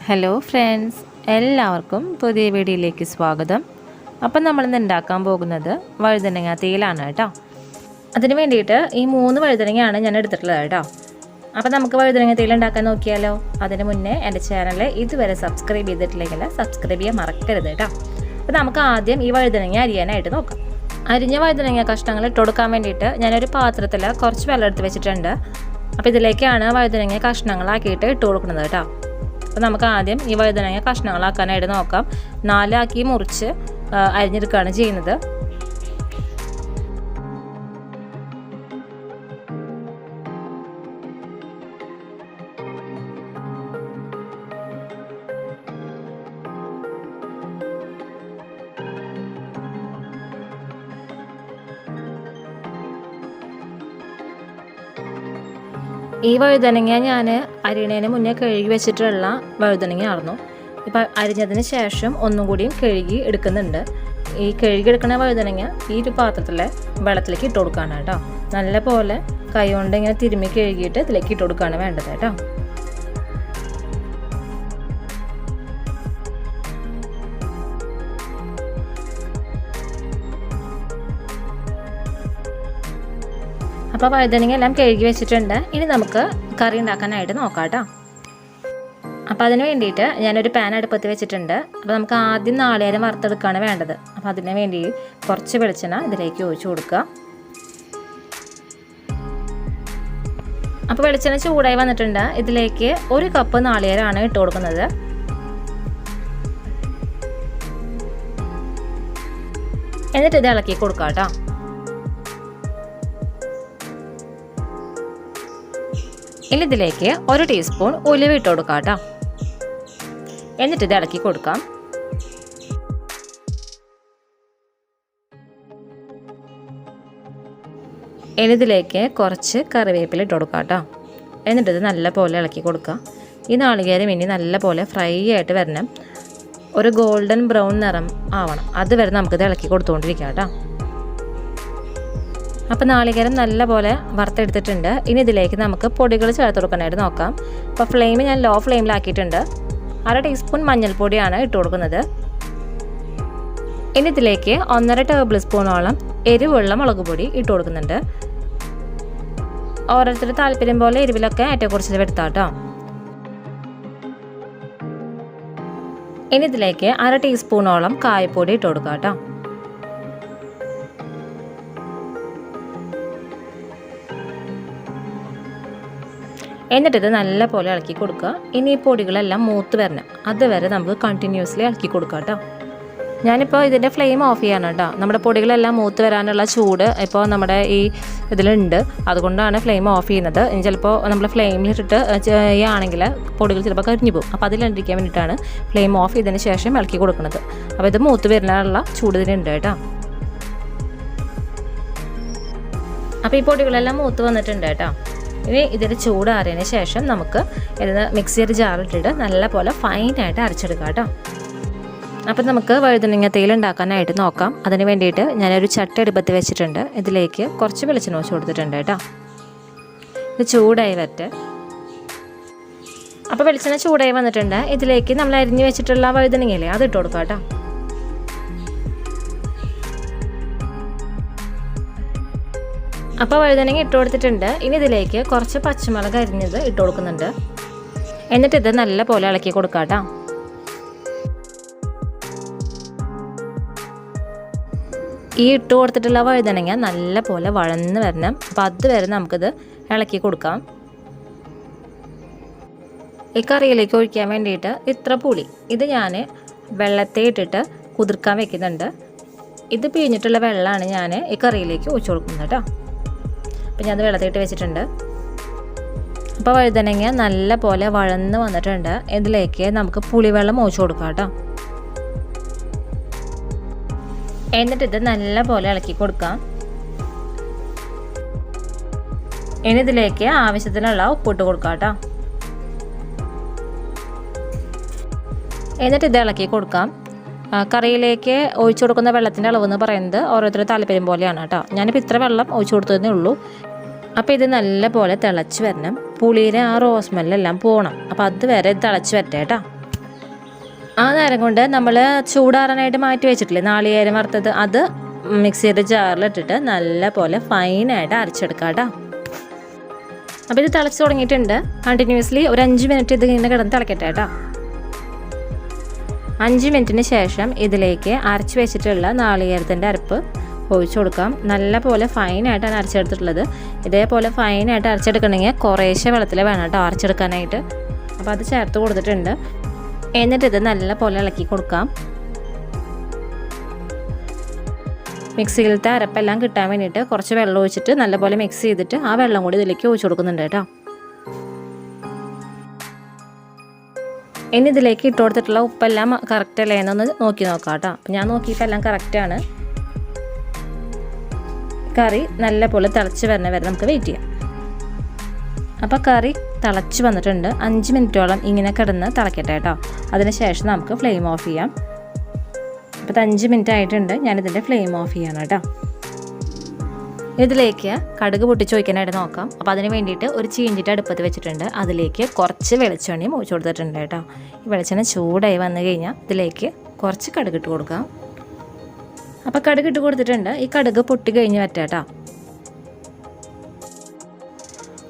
Hello friends, എല്ലാവർക്കും പുതിയ വീഡിയോയിലേക്ക് സ്വാഗതം. അപ്പം നമ്മളിന്ന് ഉണ്ടാക്കാൻ പോകുന്നത് വഴുതനങ്ങ തീയലാണ് കേട്ടോ. അതിന് വേണ്ടിയിട്ട് ഈ 3 വഴുതനങ്ങയാണ് ഞാൻ എടുത്തിട്ടുള്ളത് കേട്ടോ. അപ്പം നമുക്ക് വഴുതനങ്ങ തീയൽ ഉണ്ടാക്കാൻ നോക്കിയാലോ. അതിന് മുന്നേ എൻ്റെ ചാനൽ ഇതുവരെ സബ്സ്ക്രൈബ് ചെയ്തിട്ടില്ലെങ്കിൽ സബ്സ്ക്രൈബ് ചെയ്യാൻ മറക്കരുത് കേട്ടോ. അപ്പോൾ നമുക്ക് ആദ്യം ഈ വഴുതനങ്ങ അരിയാനായിട്ട് നോക്കാം. അരിഞ്ഞ വഴുതനങ്ങ കഷ്ണങ്ങൾ ഇട്ട് കൊടുക്കാൻ വേണ്ടിയിട്ട് ഞാനൊരു പാത്രത്തിൽ കുറച്ച് വെള്ളം എടുത്ത് വെച്ചിട്ടുണ്ട്. അപ്പോൾ ഇതിലേക്കാണ് വഴുതനങ്ങ കഷ്ണങ്ങളാക്കിയിട്ട് ഇട്ട് കൊടുക്കുന്നത് കേട്ടോ. അപ്പോൾ നമുക്ക് ആദ്യം ഈ വഴുതനങ്ങ കഷ്ണങ്ങളാക്കാനായിട്ട് നോക്കാം. 4 ആക്കി മുറിച്ച് അരിഞ്ഞെടുക്കുകയാണ് ചെയ്യുന്നത്. ഈ വഴുതനങ്ങ ഞാൻ അരിയണതിന് മുന്നേ കഴുകി വെച്ചിട്ടുള്ള വഴുതനങ്ങ ആയിരുന്നു. ഇപ്പം അരിഞ്ഞതിന് ശേഷം ഒന്നും കൂടിയും കഴുകി എടുക്കുന്നുണ്ട്. ഈ കഴുകി എടുക്കുന്ന വഴുതനങ്ങ ഈ ഒരു പാത്രത്തിലെ വെള്ളത്തിലേക്ക് ഇട്ട് കൊടുക്കുകയാണ് കേട്ടോ. നല്ല പോലെ കൈ കൊണ്ട് ഇങ്ങനെ തിരുമ്മി കഴുകിയിട്ട് ഇതിലേക്ക് ഇട്ട് കൊടുക്കുകയാണ് വേണ്ടത് കേട്ടോ. അപ്പോൾ വഴുതനങ്ങ എല്ലാം കഴുകി വെച്ചിട്ടുണ്ട്. ഇനി നമുക്ക് കറി ഉണ്ടാക്കാനായിട്ട് നോക്കാം കേട്ടോ. അപ്പോൾ അതിന് വേണ്ടിയിട്ട് ഞാനൊരു പാൻ അടുപ്പത്ത് വെച്ചിട്ടുണ്ട്. അപ്പോൾ നമുക്ക് ആദ്യം നാളികേരം വറുത്തെടുക്കുകയാണ് വേണ്ടത്. അപ്പോൾ അതിന് വേണ്ടി കുറച്ച് വെളിച്ചെണ്ണ ഇതിലേക്ക് ഒഴിച്ച് കൊടുക്കുക. അപ്പോൾ വെളിച്ചെണ്ണ ചൂടായി വന്നിട്ടുണ്ട്. ഇതിലേക്ക് 1 കപ്പ് നാളികേരമാണ് ഇട്ട് കൊടുക്കുന്നത്. എന്നിട്ട് ഇത് ഇളക്കി കൊടുക്കാം കേട്ടോ. ഇനി ഇതിലേക്ക് 1 ടീസ്പൂൺ ഉലുവ ഇട്ട് കൊടുക്കാം കേട്ടോ. എന്നിട്ട് ഇത് ഇളക്കി കൊടുക്കാം. ഇനി ഇതിലേക്ക് കുറച്ച് കറിവേപ്പില ഇട്ട് കൊടുക്കാം കേട്ടോ. എന്നിട്ട് ഇത് നല്ല പോലെ ഇളക്കി കൊടുക്കുക. ഈ നാളികേരം ഇനി നല്ല പോലെ ഫ്രൈ ആയിട്ട് വരണം. ഒരു ഗോൾഡൻ ബ്രൗൺ നിറം ആവണം. അതുവരെ നമുക്കിത് ഇളക്കി കൊടുത്തുകൊണ്ടിരിക്കാം കേട്ടോ. അപ്പോൾ നാളികേരം നല്ല പോലെ വറുത്തെടുത്തിട്ടുണ്ട്. ഇനി ഇതിലേക്ക് നമുക്ക് പൊടികൾ ചേർത്ത് കൊടുക്കാനായിട്ട് നോക്കാം. അപ്പോൾ ഫ്ലെയിം ഞാൻ ലോ ഫ്ലെയിമിലാക്കിയിട്ടുണ്ട്. 1/2 ടീസ്പൂൺ മഞ്ഞൾപ്പൊടിയാണ് ഇട്ട് കൊടുക്കുന്നത്. ഇനി ഇതിലേക്ക് 1.5 ടേബിൾ സ്പൂണോളം എരിവുള്ള മുളക് പൊടി ഇട്ട് കൊടുക്കുന്നുണ്ട്. ഓരോരുത്തരുടെ താല്പര്യം പോലെ എരിവിലൊക്കെ ഏറ്റക്കുറച്ചിൽ വരുത്താം കേട്ടോ. ഇനി ഇതിലേക്ക് 1/2 ടീസ്പൂണോളം കായപ്പൊടി ഇട്ട് കൊടുക്കാം കേട്ടോ. എന്നിട്ട് ഇത് നല്ല പോലെ ഇളക്കി കൊടുക്കുക. ഇനി ഈ പൊടികളെല്ലാം മൂത്ത് വരണം. അതുവരെ നമുക്ക് കണ്ടിന്യൂസ്ലി ഇളക്കി കൊടുക്കാം കേട്ടോ. ഞാനിപ്പോൾ ഇതിൻ്റെ ഫ്ലെയിം ഓഫ് ചെയ്യാണ് കേട്ടോ. നമ്മുടെ പൊടികളെല്ലാം മൂത്ത് വരാനുള്ള ചൂട് ഇപ്പോൾ നമ്മുടെ ഈ ഇതിലുണ്ട്. അതുകൊണ്ടാണ് ഫ്ലെയിം ഓഫ് ചെയ്യുന്നത്. ഇനി ചിലപ്പോൾ നമ്മൾ ഫ്ലെയിമിലിട്ടിട്ട് ചെയ്യുകയാണെങ്കിൽ പൊടികൾ ചിലപ്പോൾ കരിഞ്ഞു പോകും. അപ്പോൾ അതിലിരിക്കാൻ വേണ്ടിയിട്ടാണ് ഫ്ലെയിം ഓഫ് ചെയ്തതിന് ശേഷം ഇളക്കി കൊടുക്കുന്നത്. അപ്പോൾ ഇത് മൂത്ത് വരുന്നതിനുള്ള ചൂട് ഇതിനുണ്ട് കേട്ടോ. അപ്പോൾ ഈ പൊടികളെല്ലാം മൂത്ത് വന്നിട്ടുണ്ട് കേട്ടോ. ഇനി ഇതിൻ്റെ ചൂടാറിയതിന് ശേഷം നമുക്ക് ഇത് മിക്സിയുടെ ജാറിലിട്ടിട്ട് നല്ല പോലെ ഫൈനായിട്ട് അരച്ചെടുക്കാം കേട്ടോ. അപ്പം നമുക്ക് വഴുതനങ്ങ തീയൽ ഉണ്ടാക്കാനായിട്ട് നോക്കാം. അതിന് വേണ്ടിയിട്ട് ഞാനൊരു ചട്ടി അടുപ്പത്ത് വെച്ചിട്ടുണ്ട്. ഇതിലേക്ക് കുറച്ച് വെളിച്ചെണ്ണ ഒഴിച്ച് കൊടുത്തിട്ടുണ്ട് കേട്ടോ. ഇത് ചൂടായി വരട്ടെ. അപ്പോൾ വെളിച്ചെണ്ണ ചൂടായി വന്നിട്ടുണ്ട്. ഇതിലേക്ക് നമ്മൾ അരിഞ്ഞ് വെച്ചിട്ടുള്ള വഴുതനങ്ങയില്ലേ അത് ഇട്ട് കൊടുക്കാം കേട്ടോ. അപ്പോൾ വഴുതനങ്ങ ഇട്ട് കൊടുത്തിട്ടുണ്ട്. ഇനി ഇതിലേക്ക് കുറച്ച് പച്ചമുളക് അരിഞ്ഞത് ഇട്ട് കൊടുക്കുന്നുണ്ട്. എന്നിട്ട് ഇത് നല്ല പോലെ ഇളക്കി കൊടുക്കാം കേട്ടോ. ഈ ഇട്ട് കൊടുത്തിട്ടുള്ള വഴുതനങ്ങ നല്ല പോലെ വഴന്ന് വരണം. അപ്പോൾ അതുവരെ നമുക്കിത് ഇളക്കി കൊടുക്കാം. ഈ കറിയിലേക്ക് ഒഴിക്കാൻ വേണ്ടിയിട്ട് ഇത്ര പുളി ഇത് ഞാൻ വെള്ളത്തെ ഇട്ടിട്ട് കുതിർക്കാൻ വെക്കുന്നുണ്ട്. ഇത് പിഴിഞ്ഞിട്ടുള്ള വെള്ളമാണ് ഞാൻ ഈ കറിയിലേക്ക് ഒഴിച്ചു കൊടുക്കുന്നത് കേട്ടോ. അപ്പം ഞാനത് വെള്ളത്തിട്ട് വെച്ചിട്ടുണ്ട്. അപ്പോൾ വഴുതനങ്ങ നല്ല പോലെ വഴന്ന് വന്നിട്ടുണ്ട്. ഇതിലേക്ക് നമുക്ക് പുളിവെള്ളം ഒഴിച്ചു കൊടുക്കാം കേട്ടോ. എന്നിട്ട് ഇത് നല്ല പോലെ ഇളക്കി കൊടുക്കാം. ഇനി ഇതിലേക്ക് ആവശ്യത്തിനുള്ള ഉപ്പിട്ട് കൊടുക്കാം കേട്ടോ. എന്നിട്ട് ഇത് ഇളക്കി കൊടുക്കാം. കറിയിലേക്ക് ഒഴിച്ചു കൊടുക്കുന്ന വെള്ളത്തിൻ്റെ അളവെന്ന് പറയുന്നത് ഓരോരുത്തരുടെ താല്പര്യം പോലെയാണ് കേട്ടോ. ഞാനിപ്പോൾ ഇത്ര വെള്ളം ഒഴിച്ചു കൊടുത്തതേ ഉള്ളൂ. അപ്പോൾ ഇത് നല്ല പോലെ തിളച്ച് വരണം. പുളിയുടെ ആ റോസ് സ്മെല്ലെല്ലാം പോകണം. അപ്പോൾ അതുവരെ തിളച്ച് വരട്ടെ കേട്ടോ. ആ നേരം കൊണ്ട് നമ്മൾ ചൂടാറാനായിട്ട് മാറ്റി വെച്ചിട്ടില്ലേ നാളികേരം വറുത്തത്, അത് മിക്സിയുടെ ജാറിലിട്ടിട്ട് നല്ല പോലെ ഫൈനായിട്ട് അരച്ചെടുക്കാം കേട്ടോ. അപ്പോൾ ഇത് തിളച്ച് തുടങ്ങിയിട്ടുണ്ട്. കണ്ടിന്യൂസ്ലി ഒരു 5 മിനിറ്റ് ഇത് ഇങ്ങനെ കിടന്ന് തിളക്കട്ടെ കേട്ടോ. 5 മിനിറ്റിന് ശേഷം ഇതിലേക്ക് അരച്ച് വെച്ചിട്ടുള്ള നാളികേരത്തിൻ്റെ അരപ്പ് ഒഴിച്ചു കൊടുക്കാം. നല്ല പോലെ ഫൈനായിട്ടാണ് അരച്ചെടുത്തിട്ടുള്ളത്. ഇതേപോലെ ഫൈനായിട്ട് അരച്ചെടുക്കണമെങ്കിൽ കുറേശ്ശെ വെള്ളത്തിൽ വേണം കേട്ടോ അരച്ചെടുക്കാനായിട്ട്. അപ്പോൾ അത് ചേർത്ത് കൊടുത്തിട്ടുണ്ട്. എന്നിട്ട് ഇത് നല്ല പോലെ ഇളക്കി കൊടുക്കാം. മിക്സിയിലത്തെ അരപ്പെല്ലാം കിട്ടാൻ വേണ്ടിയിട്ട് കുറച്ച് വെള്ളം ഒഴിച്ചിട്ട് നല്ലപോലെ മിക്സ് ചെയ്തിട്ട് ആ വെള്ളം കൂടി ഇതിലേക്ക് ഒഴിച്ചു കൊടുക്കുന്നുണ്ട് കേട്ടോ. ഇനി ഇതിലേക്ക് ഇട്ട് കൊടുത്തിട്ടുള്ള ഉപ്പെല്ലാം കറക്റ്റ് അല്ലേ എന്നൊന്ന് നോക്കി നോക്കാം കേട്ടോ. ഞാൻ നോക്കിയപ്പോൾ എല്ലാം കറക്റ്റാണ്. കറി നല്ല പോലെ തിളച്ച് വരണ വരെ നമുക്ക് വെയിറ്റ് ചെയ്യാം. അപ്പോൾ കറി തിളച്ച് വന്നിട്ടുണ്ട്. 5 മിനിറ്റോളം ഇങ്ങനെ കിടന്ന് തിളക്കട്ടെ കേട്ടോ. അതിനുശേഷം നമുക്ക് ഫ്ലെയിം ഓഫ് ചെയ്യാം. അപ്പോൾ 5 മിനിറ്റ് ആയിട്ടുണ്ട്. ഞാനിതിൻ്റെ ഫ്ലെയിം ഓഫ് ചെയ്യണം കേട്ടോ. ഇതിലേക്ക് കടുക് പൊട്ടിച്ച് ഒഴിക്കാനായിട്ട് നോക്കാം. അപ്പോൾ അതിന് വേണ്ടിയിട്ട് ഒരു ചീഞ്ചിട്ട് അടുപ്പത്ത് വെച്ചിട്ടുണ്ട്. അതിലേക്ക് കുറച്ച് വെളിച്ചെണ്ണയും ഒഴിച്ചു കൊടുത്തിട്ടുണ്ട് കേട്ടോ. ഈ വെളിച്ചെണ്ണ ചൂടായി വന്നു കഴിഞ്ഞാൽ ഇതിലേക്ക് കുറച്ച് കടുക് ഇട്ട് കൊടുക്കാം. അപ്പോൾ കടുക് ഇട്ട് കൊടുത്തിട്ടുണ്ട്. ഈ കടുക് പൊട്ടി കഴിഞ്ഞ് വറ്റാം കേട്ടോ.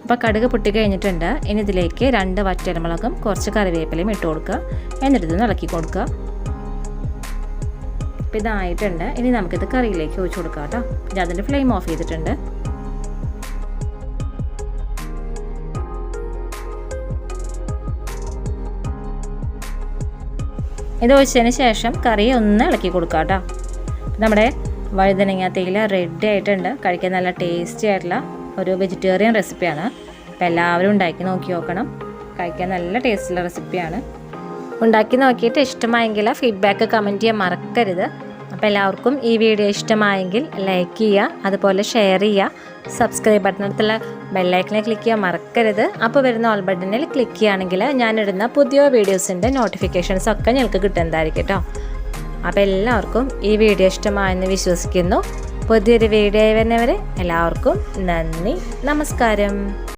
അപ്പോൾ കടുക് പൊട്ടി കഴിഞ്ഞിട്ടുണ്ട്. ഇനി ഇതിലേക്ക് 2 വറ്റൽമുളകും കുറച്ച് കറിവേപ്പിലയും ഇട്ട് കൊടുക്കുക. എന്നിട്ട് ഇത് ഇളക്കി കൊടുക്കുക. അപ്പോൾ ഇതായിട്ടുണ്ട്. ഇനി നമുക്കിത് കറിയിലേക്ക് ഒഴിച്ചു കൊടുക്കാം കേട്ടോ. ഞാൻ അതിൻ്റെ ഫ്ലെയിം ഓഫ് ചെയ്തിട്ടുണ്ട്. ഇത് ഒഴിച്ചതിന് ശേഷം കറി ഒന്ന് ഇളക്കി കൊടുക്കാം കേട്ടോ. നമ്മുടെ വഴുതനങ്ങ തേയില റെഡി ആയിട്ടുണ്ട്. കഴിക്കാൻ നല്ല ടേസ്റ്റി ആയിട്ടുള്ള ഒരു വെജിറ്റേറിയൻ റെസിപ്പിയാണ്. അപ്പോൾ എല്ലാവരും ഉണ്ടാക്കി നോക്കി നോക്കണം. കഴിക്കാൻ നല്ല ടേസ്റ്റുള്ള റെസിപ്പിയാണ്. ഉണ്ടാക്കി നോക്കിയിട്ട് ഇഷ്ടമായെങ്കിൽ ഫീഡ്ബാക്ക് കമൻറ്റ് ചെയ്യാൻ മറക്കരുത്. അപ്പോൾ എല്ലാവർക്കും ഈ വീഡിയോ ഇഷ്ടമായെങ്കിൽ ലൈക്ക് ചെയ്യുക, അതുപോലെ ഷെയർ ചെയ്യുക. സബ്സ്ക്രൈബ് ബട്ടണടുത്തുള്ള ബെല്ലൈക്കനെ ക്ലിക്ക് ചെയ്യാൻ മറക്കരുത്. അപ്പോൾ വരുന്ന ഓൾ ബട്ടണിൽ ക്ലിക്ക് ചെയ്യുകയാണെങ്കിൽ ഞാനിടുന്ന പുതിയ വീഡിയോസിൻ്റെ നോട്ടിഫിക്കേഷൻസ് ഒക്കെ നിങ്ങൾക്ക് കിട്ടുന്നതായിരിക്കും കേട്ടോ. അപ്പോൾ എല്ലാവർക്കും ഈ വീഡിയോ ഇഷ്ടമായെന്ന് വിശ്വസിക്കുന്നു. പുതിയൊരു വീഡിയോ വരുന്നവരെ എല്ലാവർക്കും നന്ദി, നമസ്കാരം.